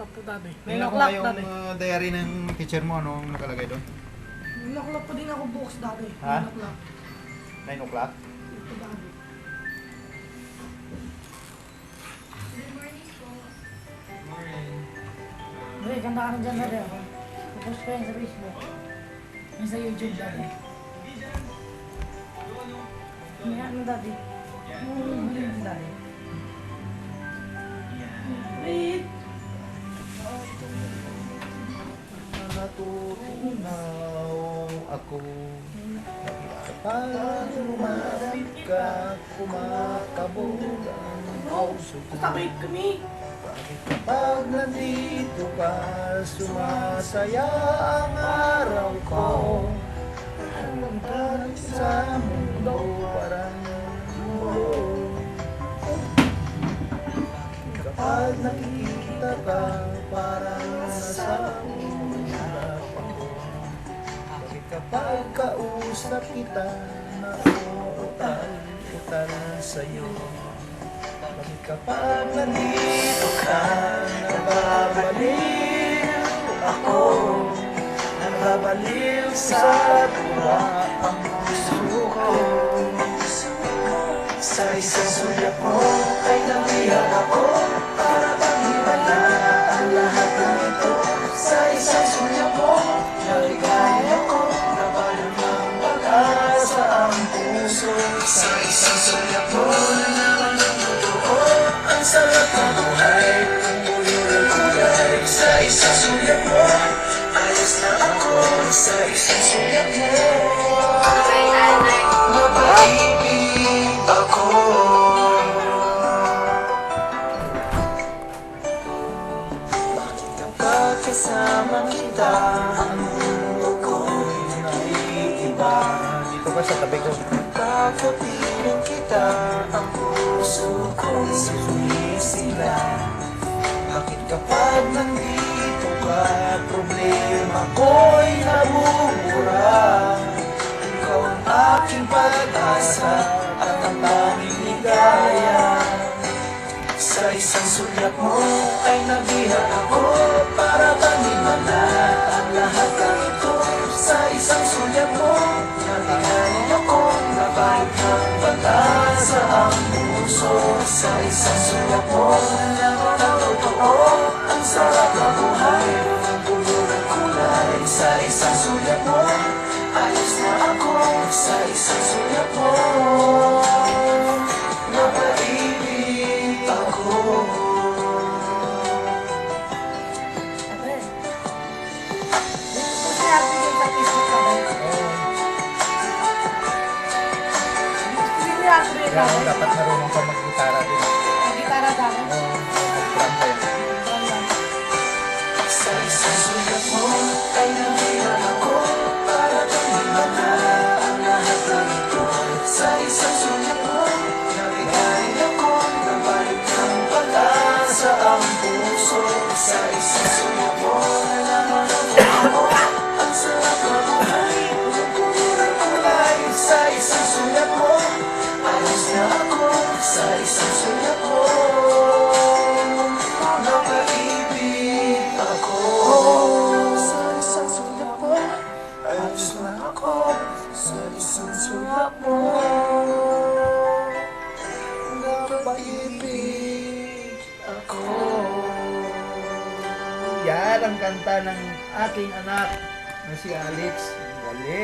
Opo, daddy. 9 Tingnan ko o'clock, nga yung daddy. diary ng teacher mo, anong nakalagay doon? 9 o'clock pa din ako bukas, daddy. Ha? 9 o'clock. 9 o'clock? Ito, daddy. Hindi, ganda ka na dyan, daddy. Tapos ko yan sa Facebook. Yan sa YouTube, daddy. May ano, daddy? Yung daddy. Wait! Natutunaw ako kapag lumapit ka, kumakabog ang puso ko. Sabay kami! Bakit kapag nandito ka, sumasaya ang araw ko? Hanggang ka sa mundo parang kapag nakikita ka, parang nasa ulap ako. Bakit kapag kausap kita, nauutal-utal sa'yo? Bakit kapag nandito ka, nababaliw ako? Nababaliw sa tuwa ang puso ko. Sa isang sulyap mo ay nabiyak ako, para bang iba na ang lahat ng ito. Sa isang sulyap mo, naligaya ko, nabalong ng pag-asa ang puso. Sa isang sulyap mo, nalaman ng totoo, ang sarap ng buhay, ang puno ng kulay. Sa isang sulyap mo, ayos na ako. Sa isang sulyap mo, mapaibig ako. Bakit kapag kasama kita, ang mundo ko'y naiiba? Dito ka sa tabi ko. Pagkapiling kita, ang puso ko'y sumisila. Bakit kapag nandito ka, problema ko'y nabubura? Ikaw ang aking pag-asa at ang tanging ligaya. Sa isang sulyap mo ay nabihag ako, para bang iba na ang lahat ng ito. Sa isang sulyap mo, naligaya ako, nabalik ng pag-asa ang puso. Sa isang sulyap mo, nalaman ang totoo, ang sarap ng buhay, ang puno ng kulay. Sa isang sulyap mo, ayos na ako. Sa isang sulyap mo, napaibig ako. Ate, dito po si Ate din sa Facebook ka rin. Hindi ni Ate din ka rin. Dapat marunong ka mag-gitara din. Gitara sa akin. Mag-drum ka yan. Wala. Sa isang sulyap mo ay nabihan ako, para bang iba na ang lahat ng ito. Sa isang sulyap mo, nabigay ako, nabalik ng pag-asa ang puso. Sa isang sulyap mo, nalaman ako, ang sarap na buhay, ang puno ng kulay. Sa isang sulyap mo, ayos na ako. Sa isang sulyap mo, napaibig ako. Sa isang sulyap mo, ayos na ako. Sa isang sulyap mo, napaibig ako. Yan ang kanta ng aking anak na si Alex. Galing.